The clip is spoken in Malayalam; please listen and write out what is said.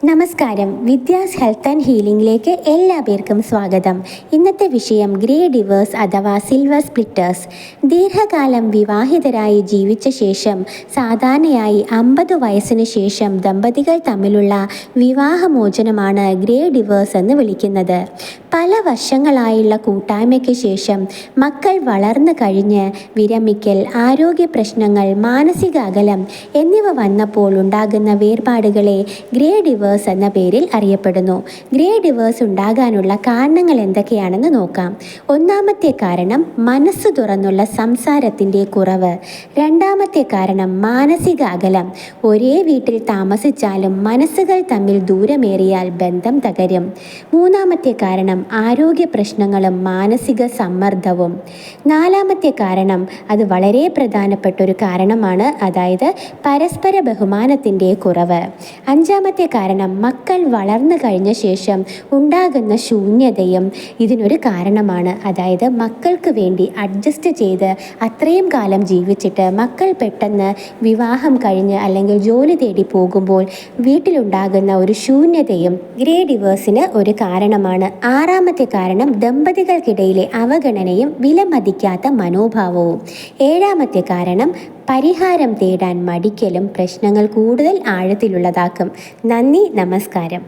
നമസ്കാരം. വിദ്യാസ് ഹെൽത്ത് ആൻഡ് ഹീലിംഗിലേക്ക് എല്ലാ പേർക്കും സ്വാഗതം. ഇന്നത്തെ വിഷയം ഗ്രേ ഡിവേഴ്സ് അഥവാ സിൽവർ സ്പ്ലിറ്റേഴ്സ്. ദീർഘകാലം വിവാഹിതരായി ജീവിച്ച ശേഷം സാധാരണയായി 50 വയസ്സിന് ശേഷം ദമ്പതികൾ തമ്മിലുള്ള വിവാഹമോചനമാണ് ഗ്രേ ഡിവേഴ്സ് എന്ന് വിളിക്കുന്നത്. പല വർഷങ്ങളായുള്ള കൂട്ടായ്മയ്ക്ക് ശേഷം മക്കൾ വളർന്നു കഴിഞ്ഞ് വിരമിക്കൽ, ആരോഗ്യ പ്രശ്നങ്ങൾ, മാനസിക അകലം എന്നിവ വന്നപ്പോൾ ഉണ്ടാകുന്ന വേർപാടുകളെ ഗ്രേ ഡിവേഴ്സ് എന്ന പേരിൽ അറിയപ്പെടുന്നു. ഗ്രേ ഡിവേഴ്സ് ഉണ്ടാകാനുള്ള കാരണങ്ങൾ എന്തൊക്കെയാണെന്ന് നോക്കാം. ഒന്നാമത്തെ കാരണം മനസ്സ് തുറന്നുള്ള സംസാരത്തിൻ്റെ കുറവ്. രണ്ടാമത്തെ കാരണം മാനസിക അകലം. ഒരേ വീട്ടിൽ താമസിച്ചാലും മനസ്സുകൾ തമ്മിൽ ദൂരമേറിയാൽ ബന്ധം തകരും. മൂന്നാമത്തെ കാരണം ആരോഗ്യ പ്രശ്നങ്ങളും മാനസിക സമ്മർദ്ദവും. നാലാമത്തെ കാരണം, അത് വളരെ പ്രധാനപ്പെട്ട ഒരു കാരണമാണ്, അതായത് പരസ്പര ബഹുമാനത്തിൻ്റെ കുറവ്. അഞ്ചാമത്തെ കാരണം മക്കൾ വളർന്നു കഴിഞ്ഞ ശേഷം ഉണ്ടാകുന്ന ശൂന്യതയും ഇതിനൊരു കാരണമാണ്. അതായത് മക്കൾക്ക് വേണ്ടി അഡ്ജസ്റ്റ് ചെയ്ത് അത്രയും കാലം ജീവിച്ചിട്ട് മക്കൾ പെട്ടെന്ന് വിവാഹം കഴിഞ്ഞ് അല്ലെങ്കിൽ ജോലി തേടി പോകുമ്പോൾ വീട്ടിലുണ്ടാകുന്ന ഒരു ശൂന്യതയും ഗ്രേ ഡിവേഴ്സിന് ഒരു കാരണമാണ്. ആറാമത്തെ കാരണം ദമ്പതികൾക്കിടയിലെ അവഗണനയും വിലമതിക്കാത്ത മനോഭാവവും. ഏഴാമത്തെ കാരണം പരിഹാരം തേടാൻ മടിക്കലും പ്രശ്നങ്ങൾ കൂടുതൽ ആഴത്തിലുള്ളതാക്കും. നന്ദി, നമസ്കാരം.